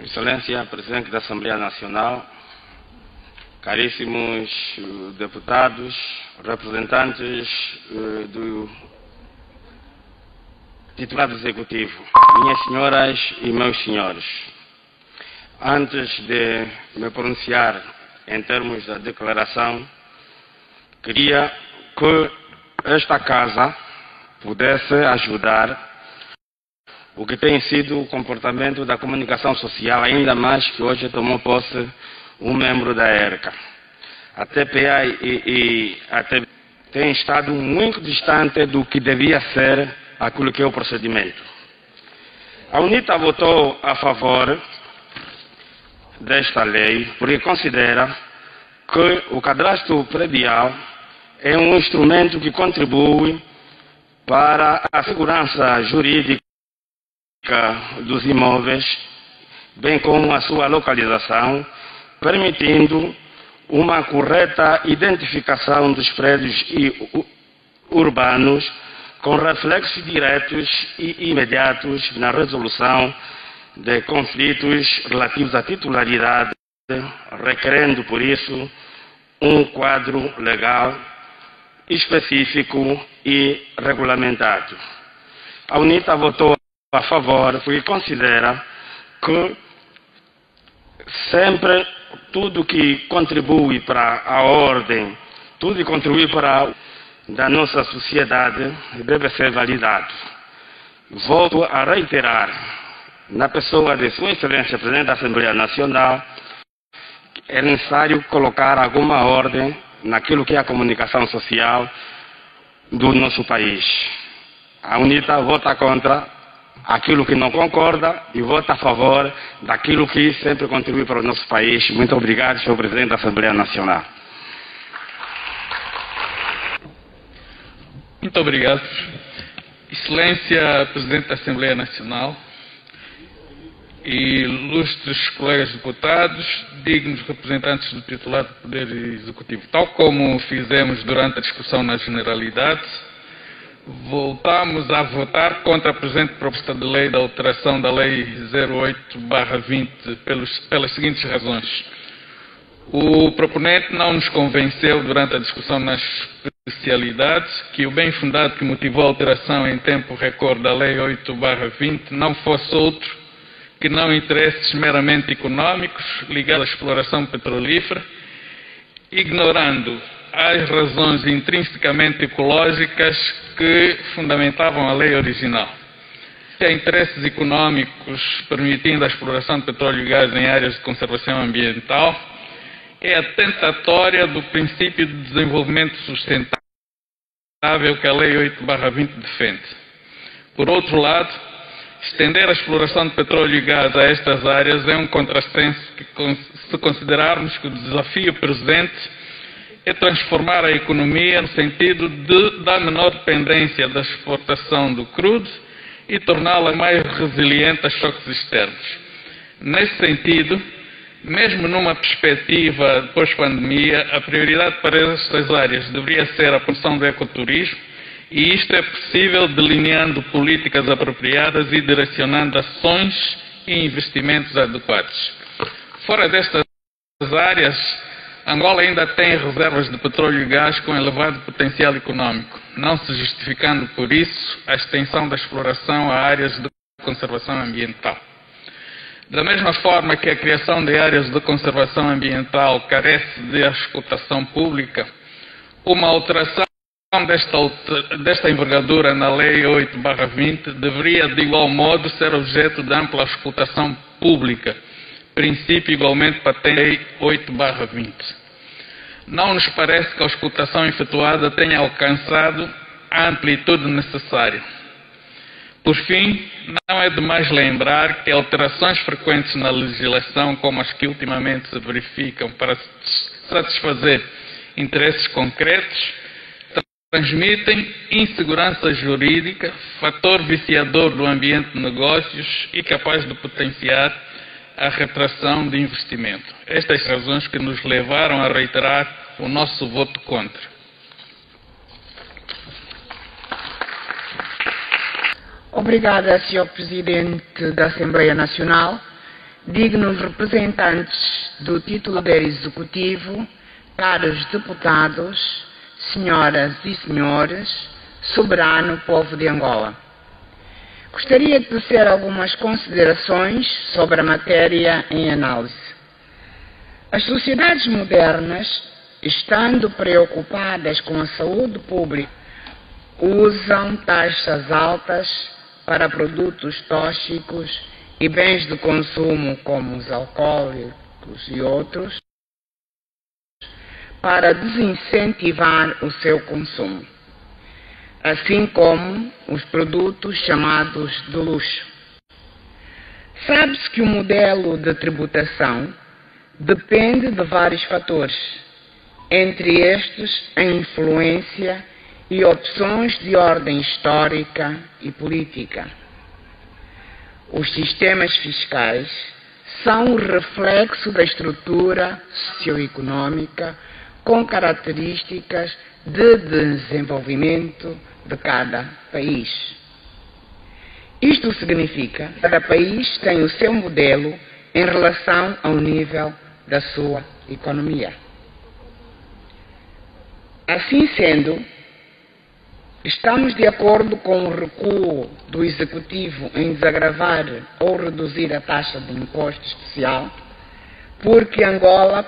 Excelência Presidente da Assembleia Nacional, caríssimos deputados, representantes do titular do Executivo, minhas senhoras e meus senhores, antes de me pronunciar em termos da declaração, queria que esta Casa pudesse ajudar o que tem sido o comportamento da comunicação social, ainda mais que hoje tomou posse um membro da ERCA. A TPA e a TPA têm estado muito distante do que devia ser aquilo que é o procedimento. A UNITA votou a favor desta lei porque considera que o cadastro predial é um instrumento que contribui para a segurança jurídica dos imóveis, bem como a sua localização, permitindo uma correta identificação dos prédios urbanos com reflexos diretos e imediatos na resolução de conflitos relativos à titularidade, requerendo, por isso, um quadro legal específico e regulamentado. A UNITA votou a favor porque considera que sempre tudo que contribui para a ordem, tudo que contribui para da nossa sociedade deve ser validado. Volto a reiterar, na pessoa de Sua Excelência Presidente da Assembleia Nacional, é necessário colocar alguma ordem naquilo que é a comunicação social do nosso país. A UNITA vota contra aquilo que não concorda e vota a favor daquilo que sempre contribui para o nosso país. Muito obrigado, Sr. Presidente da Assembleia Nacional. Muito obrigado. Excelência Presidente da Assembleia Nacional e ilustres colegas deputados, dignos representantes do titular do Poder Executivo. Tal como fizemos durante a discussão na generalidade, voltamos a votar contra a presente proposta de lei da alteração da Lei 08/20 pelas seguintes razões. O proponente não nos convenceu durante a discussão nas especialidades que o bem fundado que motivou a alteração em tempo recorde da Lei 8/20 não fosse outro que não interesses meramente económicos ligados à exploração petrolífera, ignorando as razões intrinsecamente ecológicas que fundamentavam a lei original. Há interesses económicos permitindo a exploração de petróleo e gás em áreas de conservação ambiental, é atentatória do princípio de desenvolvimento sustentável que a Lei 8/20 defende. Por outro lado, estender a exploração de petróleo e gás a estas áreas é um contrassenso se considerarmos que o desafio presente é transformar a economia no sentido de dar menor dependência da exportação do crudo e torná-la mais resiliente a choques externos. Nesse sentido, mesmo numa perspectiva pós-pandemia, a prioridade para estas áreas deveria ser a promoção do ecoturismo, e isto é possível delineando políticas apropriadas e direcionando ações e investimentos adequados. Fora destas áreas, Angola ainda tem reservas de petróleo e gás com elevado potencial econômico, não se justificando por isso a extensão da exploração a áreas de conservação ambiental. Da mesma forma que a criação de áreas de conservação ambiental carece de auscultação pública, uma alteração desta envergadura na Lei 8/20 deveria de igual modo ser objeto de ampla auscultação pública, princípio igualmente patente Lei 8/20. Não nos parece que a auscultação efetuada tenha alcançado a amplitude necessária. Por fim, não é demais lembrar que alterações frequentes na legislação, como as que ultimamente se verificam para satisfazer interesses concretos, transmitem insegurança jurídica, fator viciador do ambiente de negócios e capaz de potenciar a retração de investimento. Estas razões que nos levaram a reiterar o nosso voto contra. Obrigada, Sr. Presidente da Assembleia Nacional. dignos representantes do título de executivo, caros deputados, senhoras e senhores, soberano povo de Angola. Gostaria de tecer algumas considerações sobre a matéria em análise. As sociedades modernas, estando preocupadas com a saúde pública, usam taxas altas para produtos tóxicos e bens de consumo como os alcoólicos e outros, para desincentivar o seu consumo, assim como os produtos chamados de luxo. Sabe-se que o modelo de tributação depende de vários fatores, entre estes a influência e opções de ordem histórica e política. Os sistemas fiscais são o reflexo da estrutura socioeconômica com características de desenvolvimento de cada país. Isto significa que cada país tem o seu modelo em relação ao nível da sua economia. Assim sendo, estamos de acordo com o recuo do Executivo em desagravar ou reduzir a taxa de imposto especial, porque Angola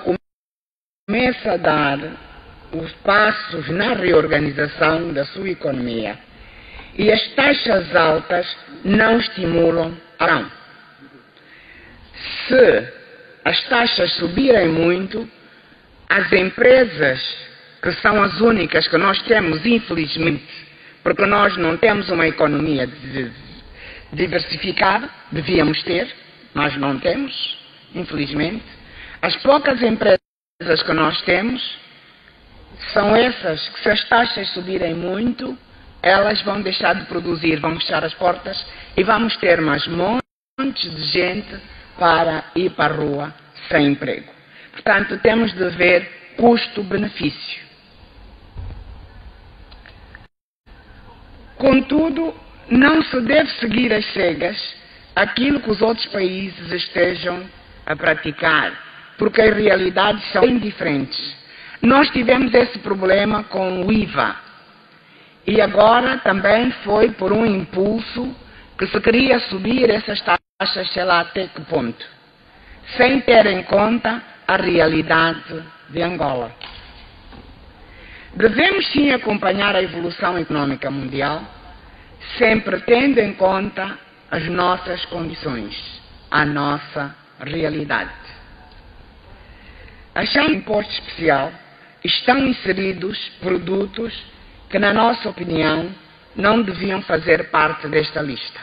começa a dar os passos na reorganização da sua economia e as taxas altas não estimulam a ação. Se as taxas subirem muito, as empresas, que são as únicas que nós temos, infelizmente, porque nós não temos uma economia diversificada, devíamos ter, mas não temos, infelizmente. As poucas empresas que nós temos são essas que, se as taxas subirem muito, elas vão deixar de produzir, vão fechar as portas e vamos ter mais montes de gente para ir para a rua sem emprego. Portanto, temos de ver custo-benefício. Contudo, não se deve seguir às cegas aquilo que os outros países estejam a praticar, porque as realidades são bem diferentes. Nós tivemos esse problema com o IVA e agora também foi por um impulso que se queria subir essas taxas, sei lá até que ponto, sem ter em conta a realidade de Angola. Devemos sim acompanhar a evolução económica mundial, sempre tendo em conta as nossas condições, a nossa realidade. Achando imposto especial, estão inseridos produtos que, na nossa opinião, não deviam fazer parte desta lista.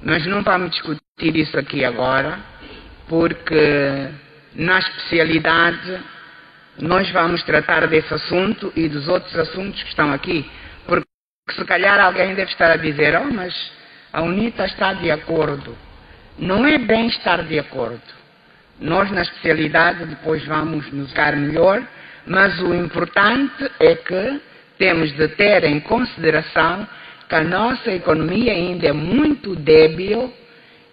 Nós não vamos discutir isso aqui agora, porque na especialidade nós vamos tratar desse assunto e dos outros assuntos que estão aqui, porque se calhar alguém deve estar a dizer, mas a UNITA está de acordo. Não é bem estar de acordo. Nós na especialidade depois vamos nos ficar melhor, mas o importante é que temos de ter em consideração que a nossa economia ainda é muito débil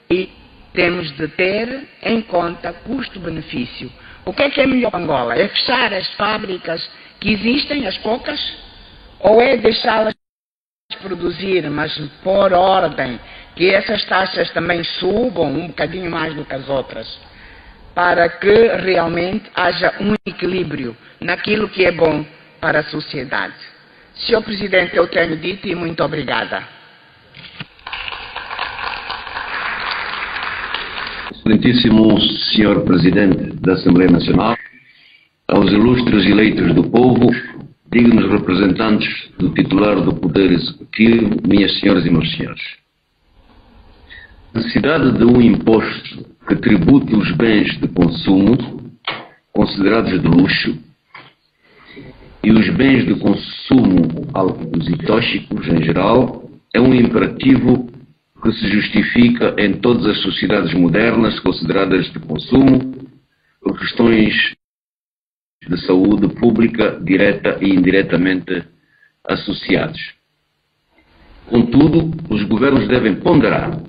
e temos de ter em conta custo-benefício. O que é melhor para Angola? É fechar as fábricas que existem, as poucas? Ou é deixá-las produzir, mas por ordem, que essas taxas também subam um bocadinho mais do que as outras, para que realmente haja um equilíbrio naquilo que é bom para a sociedade? Senhor Presidente, eu tenho dito e muito obrigada. Excelentíssimo Senhor Presidente da Assembleia Nacional, aos ilustres eleitos do povo, dignos representantes do titular do Poder Executivo, minhas senhoras e meus senhores. A necessidade de um imposto que tribute os bens de consumo considerados de luxo e os bens de consumo alcoólicos e tóxicos em geral é um imperativo que se justifica em todas as sociedades modernas consideradas de consumo por questões de saúde pública direta e indiretamente associados. Contudo, os governos devem ponderar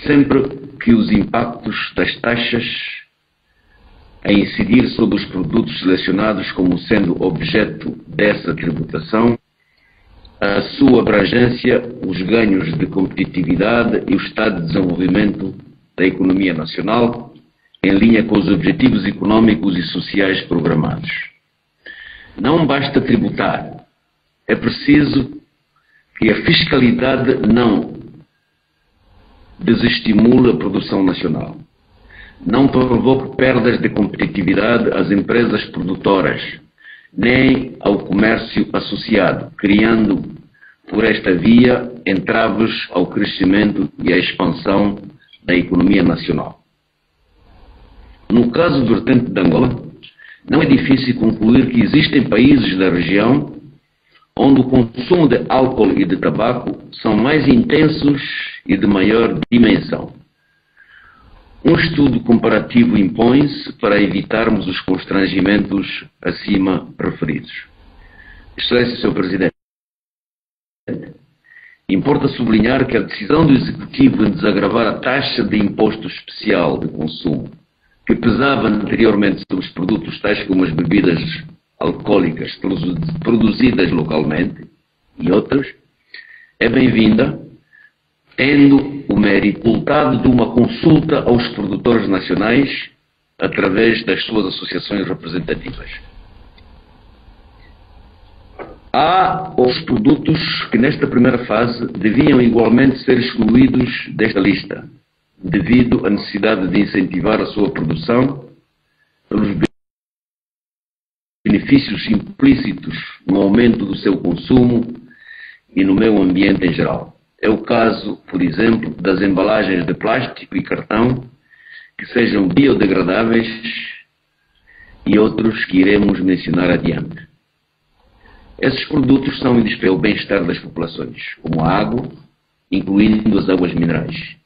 sempre que os impactos das taxas a incidir sobre os produtos selecionados como sendo objeto dessa tributação, a sua abrangência, os ganhos de competitividade e o estado de desenvolvimento da economia nacional, em linha com os objetivos econômicos e sociais programados. Não basta tributar, é preciso que a fiscalidade não desestimule a produção nacional, não provoque perdas de competitividade às empresas produtoras, nem ao comércio associado, criando por esta via entraves ao crescimento e à expansão da economia nacional. No caso do vertente de Angola, não é difícil concluir que existem países da região onde o consumo de álcool e de tabaco são mais intensos e de maior dimensão. Um estudo comparativo impõe-se para evitarmos os constrangimentos acima referidos. Excelência, Sr. Presidente, importa sublinhar que a decisão do Executivo em desagravar a taxa de imposto especial de consumo, que pesava anteriormente sobre os produtos tais como as bebidas alcoólicas produzidas localmente e outras, é bem-vinda, tendo o mérito resultado de uma consulta aos produtores nacionais através das suas associações representativas. Há os produtos que nesta primeira fase deviam igualmente ser excluídos desta lista, devido à necessidade de incentivar a sua produção pelos benefícios implícitos no aumento do seu consumo e no meio ambiente em geral. É o caso, por exemplo, das embalagens de plástico e cartão que sejam biodegradáveis e outros que iremos mencionar adiante. Esses produtos são indispensáveis ao bem-estar das populações, como a água, incluindo as águas minerais.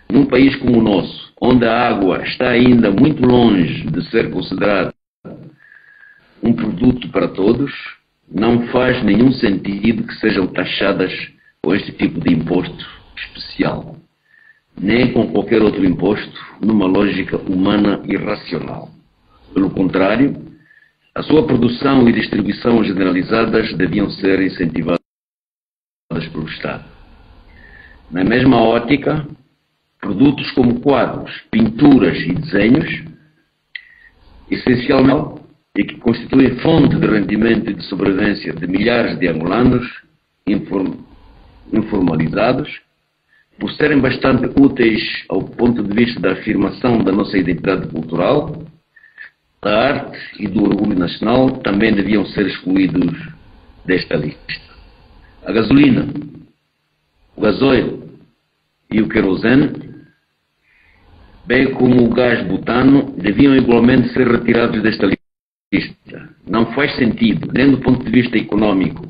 Num país como o nosso, onde a água está ainda muito longe de ser considerada um produto para todos, não faz nenhum sentido que sejam taxadas com este tipo de imposto especial, nem com qualquer outro imposto, numa lógica humana e racional. Pelo contrário, a sua produção e distribuição generalizadas deviam ser incentivadas pelo Estado. Na mesma ótica, produtos como quadros, pinturas e desenhos, essencialmente, e que constituem fonte de rendimento e de sobrevivência de milhares de angolanos informalizados, por serem bastante úteis ao ponto de vista da afirmação da nossa identidade cultural, da arte e do orgulho nacional, também deviam ser excluídos desta lista. A gasolina, o gasóleo e o querosene, bem como o gás butano, deviam igualmente ser retirados desta lista. Não faz sentido, nem do ponto de vista econômico,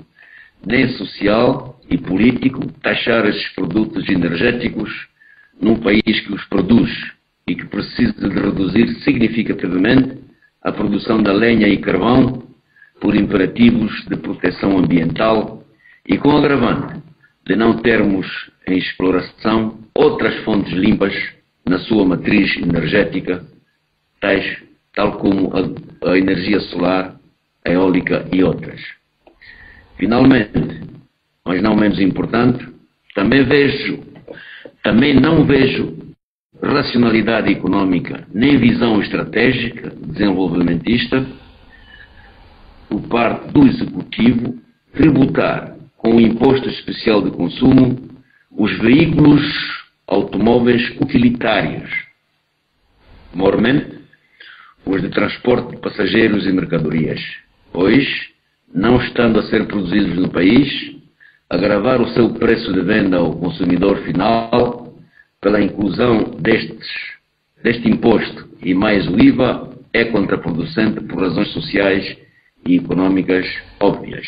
nem social e político, taxar esses produtos energéticos num país que os produz e que precisa de reduzir significativamente a produção da lenha e carvão por imperativos de proteção ambiental e com o agravante de não termos em exploração outras fontes limpas na sua matriz energética, tal como a energia solar, a eólica e outras. Finalmente, mas não menos importante, também não vejo racionalidade econômica nem visão estratégica desenvolvimentista por parte do Executivo tributar com o imposto especial de consumo os veículos automóveis utilitários, maiormente os de transporte de passageiros e mercadorias, pois, não estando a ser produzidos no país, agravar o seu preço de venda ao consumidor final pela inclusão deste imposto e mais o IVA é contraproducente por razões sociais e econômicas óbvias.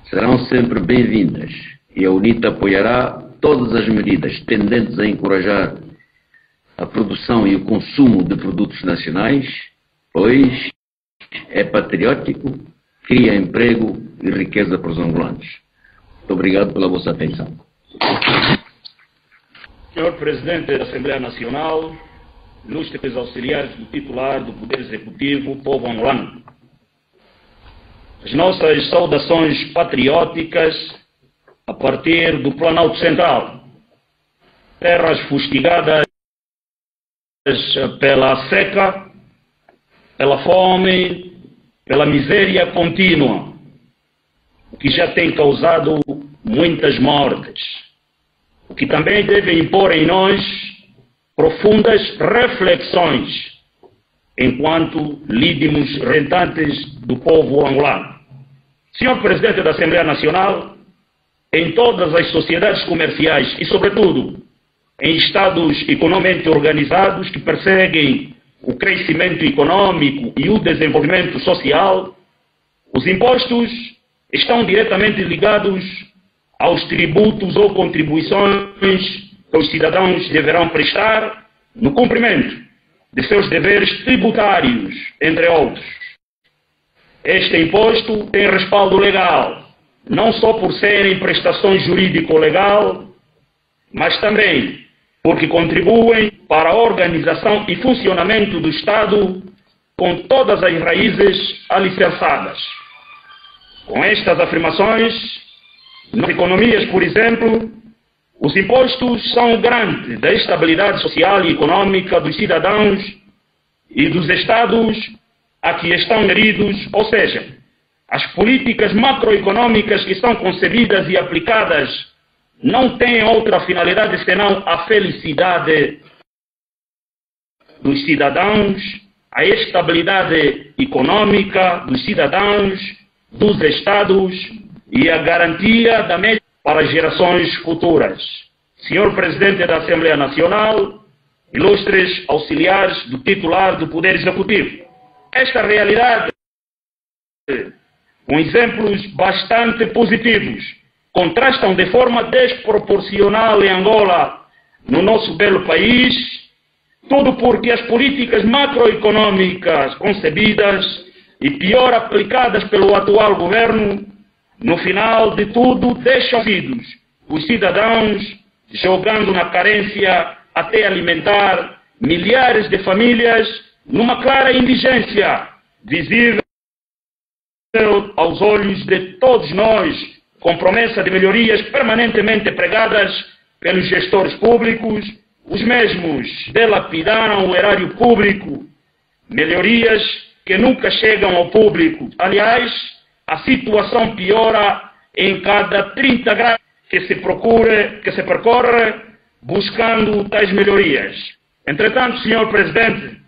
Serão sempre bem-vindas e a UNITA apoiará todas as medidas tendentes a encorajar a produção e o consumo de produtos nacionais, pois é patriótico, cria emprego e riqueza para os angolanos. Muito obrigado pela vossa atenção. Senhor Presidente da Assembleia Nacional, ilustres auxiliares do titular do Poder Executivo, povo angolano. As nossas saudações patrióticas a partir do Planalto Central, terras fustigadas pela seca, pela fome, pela miséria contínua, o que já tem causado muitas mortes, o que também deve impor em nós profundas reflexões enquanto líderes representantes do povo angolano. Senhor Presidente da Assembleia Nacional, em todas as sociedades comerciais e, sobretudo, em estados economicamente organizados que perseguem o crescimento econômico e o desenvolvimento social, os impostos estão diretamente ligados aos tributos ou contribuições que os cidadãos deverão prestar no cumprimento de seus deveres tributários, entre outros. Este imposto tem respaldo legal, não só por serem prestações jurídico-legal, mas também porque contribuem para a organização e funcionamento do Estado com todas as raízes alicerçadas. Com estas afirmações, nas economias, por exemplo, os impostos são garantes da estabilidade social e econômica dos cidadãos e dos Estados a que estão aderidos, ou seja, as políticas macroeconômicas que são concebidas e aplicadas não têm outra finalidade senão a felicidade dos cidadãos, a estabilidade econômica dos cidadãos, dos Estados e a garantia da média para as gerações futuras. Senhor Presidente da Assembleia Nacional, ilustres auxiliares do titular do Poder Executivo, esta realidade, com exemplos bastante positivos, contrastam de forma desproporcional em Angola, no nosso belo país, tudo porque as políticas macroeconômicas concebidas e pior aplicadas pelo atual governo, no final de tudo deixam os cidadãos jogando na carência até alimentar milhares de famílias numa clara indigência visível aos olhos de todos nós, com promessa de melhorias permanentemente pregadas pelos gestores públicos, os mesmos dilapidaram o erário público, melhorias que nunca chegam ao público. Aliás, a situação piora em cada 30 graus que se percorre buscando tais melhorias. Entretanto, Senhor Presidente,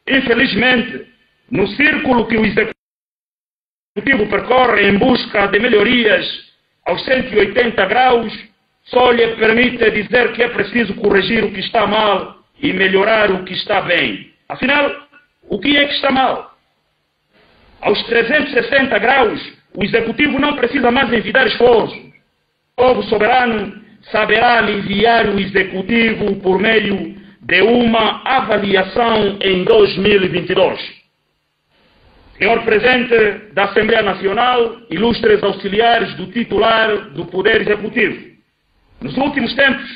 infelizmente, no círculo que o Executivo percorre em busca de melhorias aos 180 graus, só lhe permite dizer que é preciso corrigir o que está mal e melhorar o que está bem. Afinal, o que é que está mal? Aos 360 graus, o Executivo não precisa mais envidar esforços. O povo soberano saberá aliviar o Executivo por meio de uma avaliação em 2022. Senhor Presidente da Assembleia Nacional, ilustres auxiliares do titular do Poder Executivo, nos últimos tempos,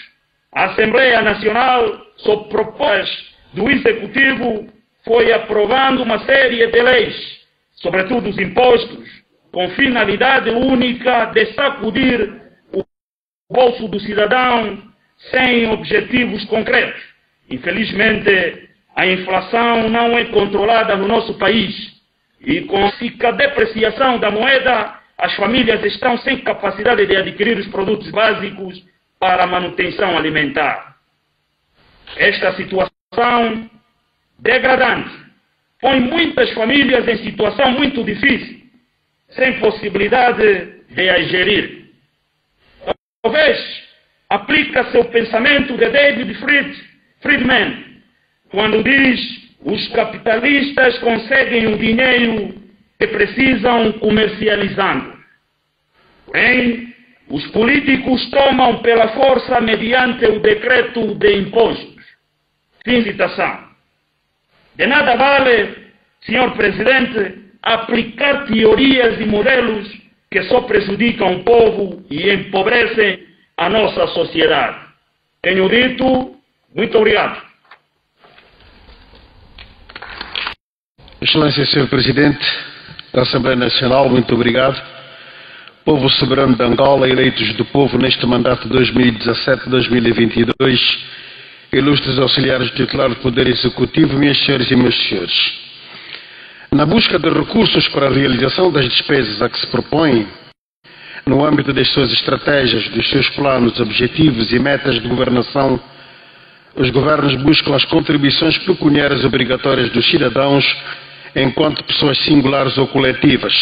a Assembleia Nacional, sob propostas do Executivo, foi aprovando uma série de leis, sobretudo os impostos, com finalidade única de sacudir o bolso do cidadão sem objetivos concretos. Infelizmente, a inflação não é controlada no nosso país e com a depreciação da moeda, as famílias estão sem capacidade de adquirir os produtos básicos para a manutenção alimentar. Esta situação degradante põe muitas famílias em situação muito difícil, sem possibilidade de a gerir. Talvez aplica-se o pensamento de David Friedman, quando diz: os capitalistas conseguem o dinheiro que precisam comercializando. Porém, os políticos tomam pela força mediante o decreto de impostos. Fim de citação. De nada vale, Senhor Presidente, aplicar teorias e modelos que só prejudicam o povo e empobrecem a nossa sociedade. Tenho dito, muito obrigado. Excelência, Sr. Presidente da Assembleia Nacional, muito obrigado. Povo soberano de Angola, eleitos do povo neste mandato 2017-2022, ilustres auxiliares do titular do Poder Executivo, minhas senhoras e meus senhores. Na busca de recursos para a realização das despesas a que se propõe, no âmbito das suas estratégias, dos seus planos, objetivos e metas de governação, os governos buscam as contribuições pecuniárias obrigatórias dos cidadãos enquanto pessoas singulares ou coletivas.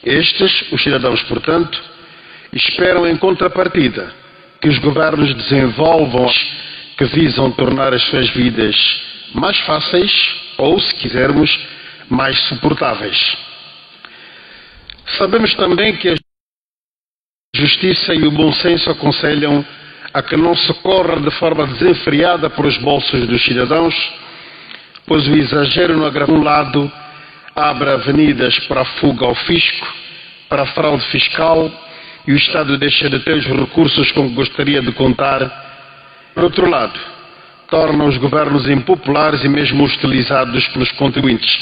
Estes, os cidadãos, portanto, esperam em contrapartida que os governos desenvolvam que visam tornar as suas vidas mais fáceis ou, se quisermos, mais suportáveis. Sabemos também que a justiça e o bom senso aconselham a que não se corra de forma desenfreada para os bolsos dos cidadãos, pois o exagero no agravamento de um lado abre avenidas para a fuga ao fisco, para a fraude fiscal, e o Estado deixa de ter os recursos com que gostaria de contar. Por outro lado, torna os governos impopulares e mesmo hostilizados pelos contribuintes.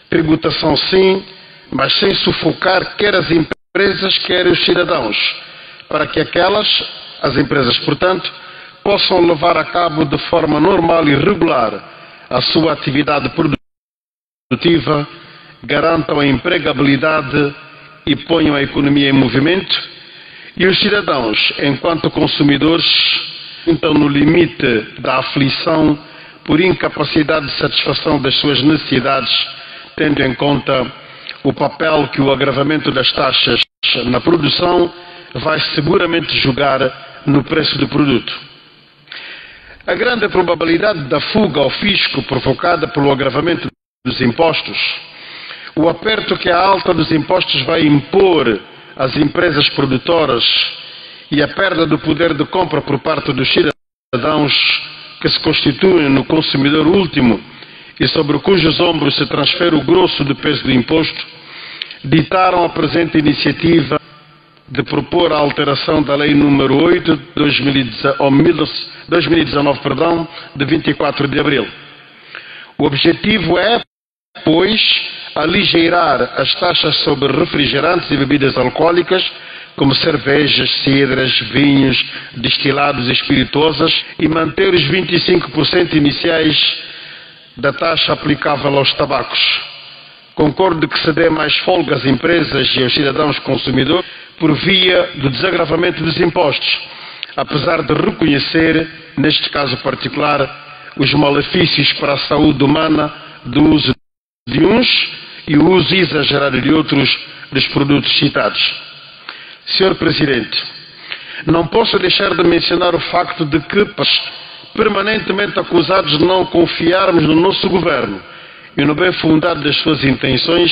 Tributação sim, mas sem sufocar quer as empresas, quer os cidadãos, para que as empresas, portanto, possam levar a cabo de forma normal e regular a sua atividade produtiva, garantam a empregabilidade e ponham a economia em movimento, e os cidadãos, enquanto consumidores, estão no limite da aflição por incapacidade de satisfação das suas necessidades, tendo em conta o papel que o agravamento das taxas na produção vai seguramente jogar no preço do produto. A grande probabilidade da fuga ao fisco provocada pelo agravamento dos impostos, o aperto que a alta dos impostos vai impor às empresas produtoras e a perda do poder de compra por parte dos cidadãos que se constituem no consumidor último e sobre cujos ombros se transfere o grosso do peso do imposto, ditaram a presente iniciativa de propor a alteração da Lei número 8 de 2019, de 24 de abril. O objetivo é, pois, aligeirar as taxas sobre refrigerantes e bebidas alcoólicas, como cervejas, cidras, vinhos, destilados e espirituosas, e manter os 25% iniciais da taxa aplicável aos tabacos. Concordo que se dê mais folga às empresas e aos cidadãos consumidores por via do desagravamento dos impostos, apesar de reconhecer, neste caso particular, os malefícios para a saúde humana do uso de uns e o uso exagerado de outros dos produtos citados. Senhor Presidente, não posso deixar de mencionar o facto de que, permanentemente acusados de não confiarmos no nosso governo e no bem fundado das suas intenções,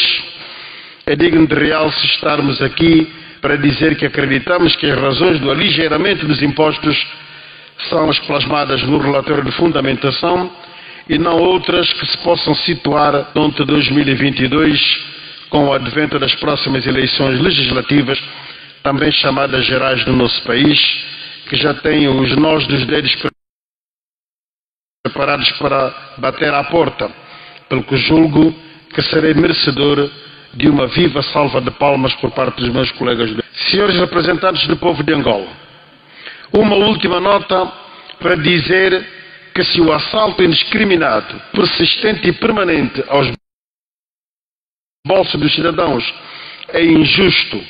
é digno de realce estarmos aqui para dizer que acreditamos que as razões do aligeiramento dos impostos são as plasmadas no relatório de fundamentação e não outras que se possam situar durante 2022 com o advento das próximas eleições legislativas, também chamadas gerais do nosso país, que já têm os nós dos dedos preparados para bater à porta, pelo que julgo que serei merecedor de uma viva salva de palmas por parte dos meus colegas. Senhores representantes do povo de Angola, uma última nota para dizer que se o assalto indiscriminado, persistente e permanente aos bolsos dos cidadãos é injusto,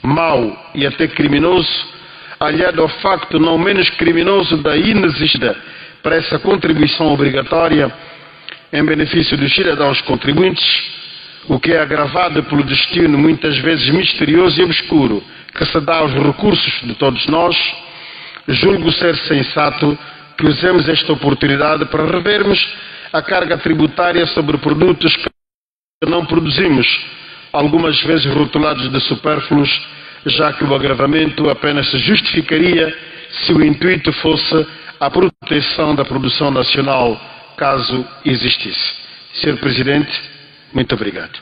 mau e até criminoso, aliado ao facto não menos criminoso da inexistência para essa contribuição obrigatória em benefício dos cidadãos contribuintes, o que é agravado pelo destino muitas vezes misterioso e obscuro que se dá aos recursos de todos nós, julgo ser sensato que usemos esta oportunidade para revermos a carga tributária sobre produtos que não produzimos, algumas vezes rotulados de supérfluos, já que o agravamento apenas se justificaria se o intuito fosse a proteção da produção nacional, caso existisse. Senhor Presidente, muito obrigado.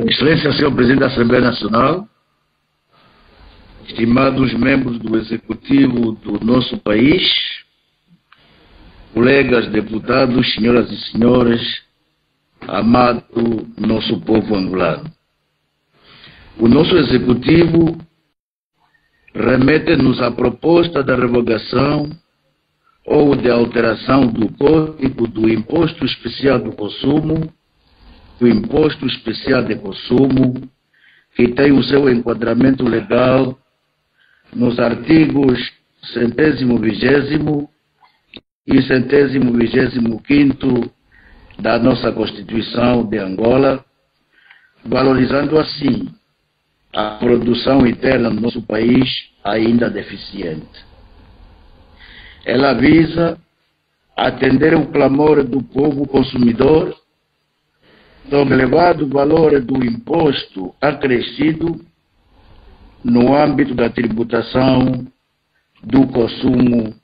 Excelência, Senhor Presidente da Assembleia Nacional, estimados membros do Executivo do nosso país, colegas deputados, senhoras e senhores, amado nosso povo angolano. O nosso Executivo remete-nos à proposta da revogação ou de alteração do Código do Imposto Especial do Consumo, o Imposto Especial de Consumo, que tem o seu enquadramento legal nos artigos 120º e 125º da nossa Constituição de Angola, valorizando assim a produção interna do nosso país ainda deficiente. Ela visa atender o clamor do povo consumidor sobre o elevado valor do imposto acrescido no âmbito da tributação do consumo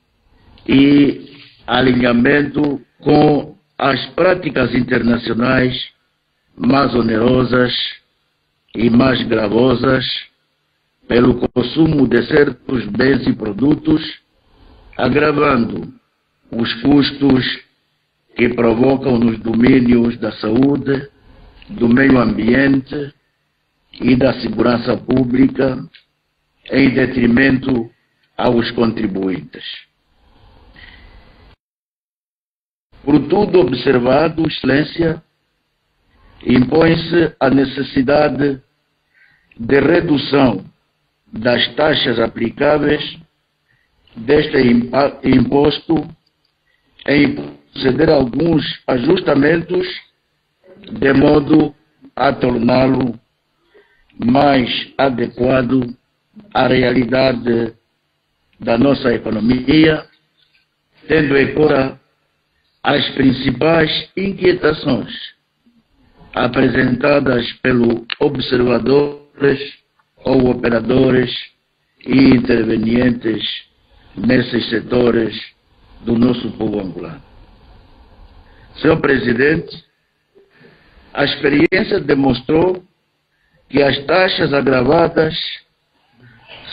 e alinhamento com as práticas internacionais mais onerosas e mais gravosas pelo consumo de certos bens e produtos, agravando os custos que provocam nos domínios da saúde, do meio ambiente e da segurança pública, em detrimento aos contribuintes. Por tudo observado, Excelência, impõe-se a necessidade de redução das taxas aplicáveis deste imposto em proceder a alguns ajustamentos de modo a torná-lo mais adequado à realidade da nossa economia, tendo em conta as principais inquietações apresentadas pelos observadores ou operadores e intervenientes nesses setores do nosso povo angolano. Senhor Presidente, a experiência demonstrou que as taxas agravadas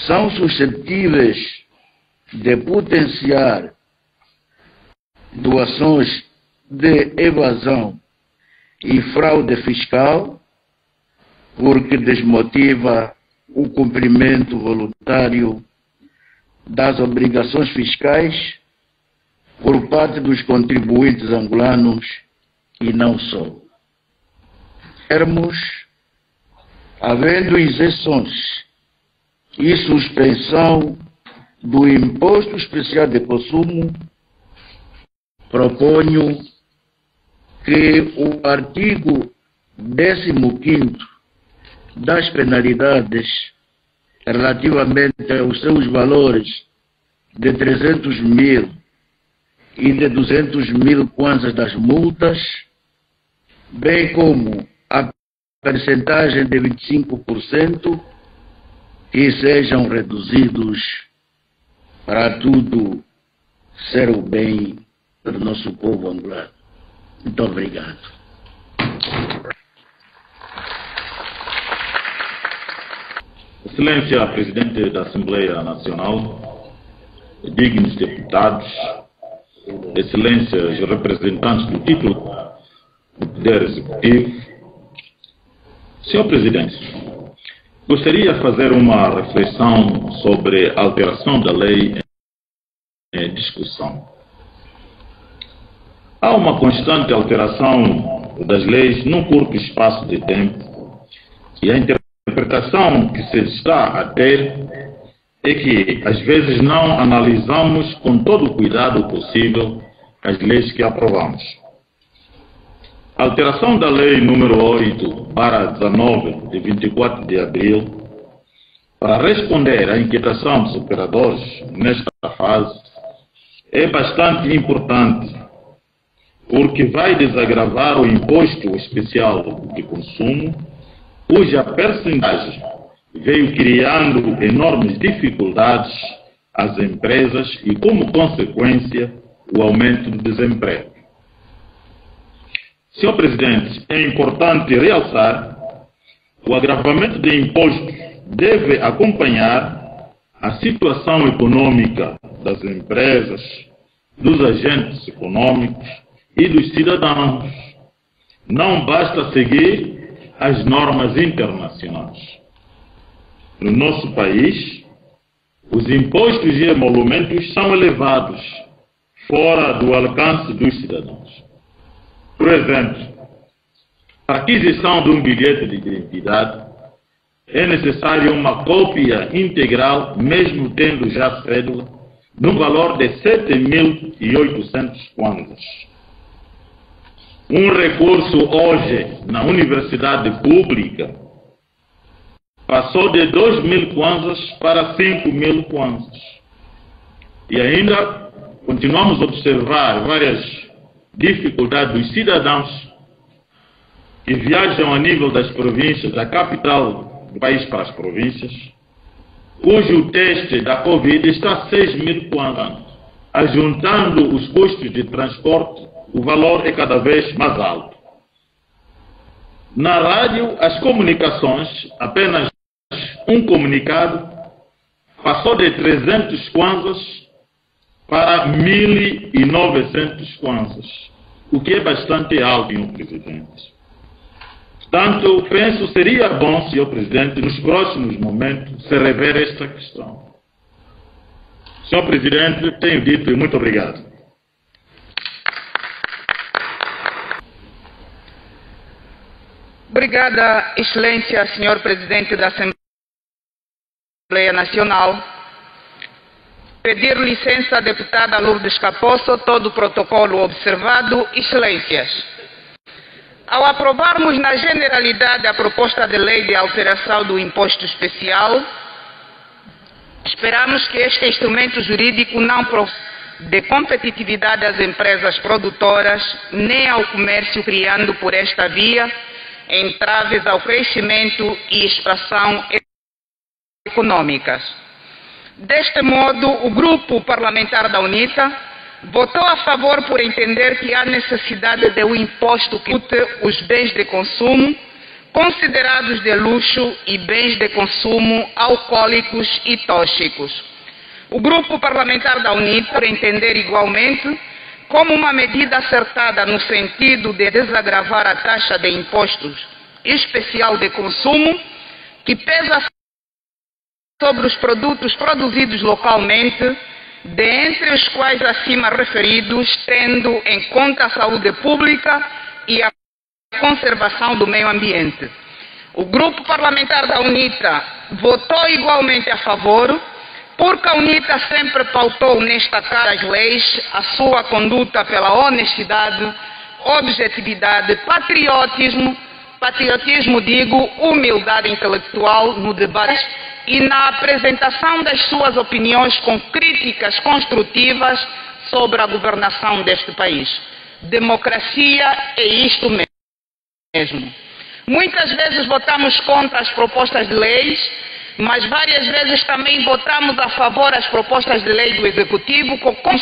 são suscetíveis de potenciar doações de evasão e fraude fiscal, porque desmotiva o cumprimento voluntário das obrigações fiscais por parte dos contribuintes angolanos e não só. Havendo isenções e suspensão do Imposto Especial de Consumo, proponho que o artigo 15º das penalidades relativamente aos seus valores de 300 mil e de 200 mil kwanzas das multas, bem como a percentagem de 25%, que sejam reduzidos para tudo ser o bem do nosso povo angolano. Muito obrigado. Excelência Presidente da Assembleia Nacional, dignos deputados, Excelências representantes do título do Poder Executivo, Senhor Presidente, gostaria de fazer uma reflexão sobre a alteração da lei em discussão. Há uma constante alteração das leis num curto espaço de tempo e a interpretação que se está a ter é que, às vezes, não analisamos com todo o cuidado possível as leis que aprovamos. A alteração da Lei número 8/19, de 24 de abril, para responder à inquietação dos operadores nesta fase, é bastante importante, porque vai desagravar o imposto especial de consumo, cuja percentagem veio criando enormes dificuldades às empresas e, como consequência, o aumento do desemprego. Senhor Presidente, é importante realçar que o agravamento de impostos deve acompanhar a situação econômica das empresas, dos agentes econômicos e dos cidadãos. Não basta seguir as normas internacionais. No nosso país, os impostos e emolumentos são elevados, fora do alcance dos cidadãos. Por exemplo, a aquisição de um bilhete de identidade é necessária uma cópia integral, mesmo tendo já cédula, no valor de 7.800 kwanzas. Um recurso hoje na universidade pública passou de 2.000 kwanzas para 5.000 kwanzas. E ainda continuamos a observar várias dificuldades dos cidadãos que viajam a nível das províncias, da capital do país para as províncias, cujo teste da Covid está a 6.000 kwanzas. Ajuntando os custos de transporte, o valor é cada vez mais alto. Na rádio, as comunicações, apenas um comunicado, passou de 300 kwanzas para 1.900 kwanzas, o que é bastante alto, Sr. Presidente. Portanto, penso que seria bom, Sr. Presidente, nos próximos momentos, se rever esta questão. Sr. Presidente, tenho dito e muito obrigado. Obrigada, Excelência, Sr. Presidente da Assembleia Nacional. Pedir licença à deputada Lourdes Caposso, todo o protocolo observado. Excelências, ao aprovarmos na generalidade a proposta de lei de alteração do imposto especial, esperamos que este instrumento jurídico não dê competitividade às empresas produtoras nem ao comércio, criando por esta via entraves ao crescimento e expansão econômicas. Deste modo, o grupo parlamentar da UNITA votou a favor por entender que há necessidade de um imposto que tribute os bens de consumo considerados de luxo e bens de consumo alcoólicos e tóxicos. O grupo parlamentar da UNITA por entender igualmente como uma medida acertada no sentido de desagravar a taxa de impostos especial de consumo que pesa sobre os produtos produzidos localmente, dentre os quais acima referidos, tendo em conta a saúde pública e a conservação do meio ambiente. O grupo parlamentar da UNITA votou igualmente a favor, porque a UNITA sempre pautou nesta casa das leis a sua conduta pela honestidade, objetividade, patriotismo digo, humildade intelectual no debate e na apresentação das suas opiniões com críticas construtivas sobre a governação deste país. Democracia é isto mesmo. Muitas vezes votamos contra as propostas de leis, mas várias vezes também votamos a favor das propostas de lei do Executivo com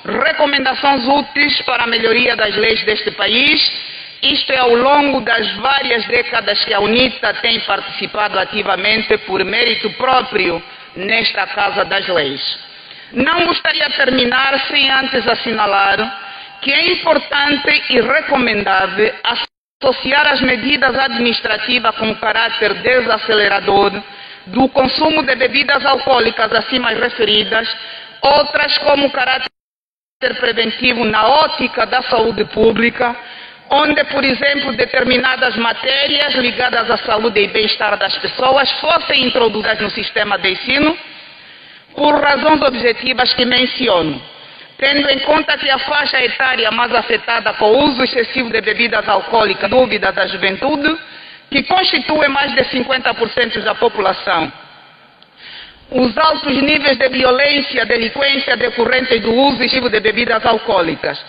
recomendações úteis para a melhoria das leis deste país. Isto é ao longo das várias décadas que a UNITA tem participado ativamente por mérito próprio nesta Casa das Leis. Não gostaria de terminar sem antes assinalar que é importante e recomendável associar as medidas administrativas com caráter desacelerador do consumo de bebidas alcoólicas acima referidas, outras como caráter preventivo na ótica da saúde pública, onde, por exemplo, determinadas matérias ligadas à saúde e bem-estar das pessoas fossem introduzidas no sistema de ensino, por razões objetivas que menciono, tendo em conta que a faixa etária mais afetada com o uso excessivo de bebidas alcoólicas, dúvida da juventude, que constitui mais de 50% da população. Os altos níveis de violência, delinquência decorrentes do uso excessivo de bebidas alcoólicas,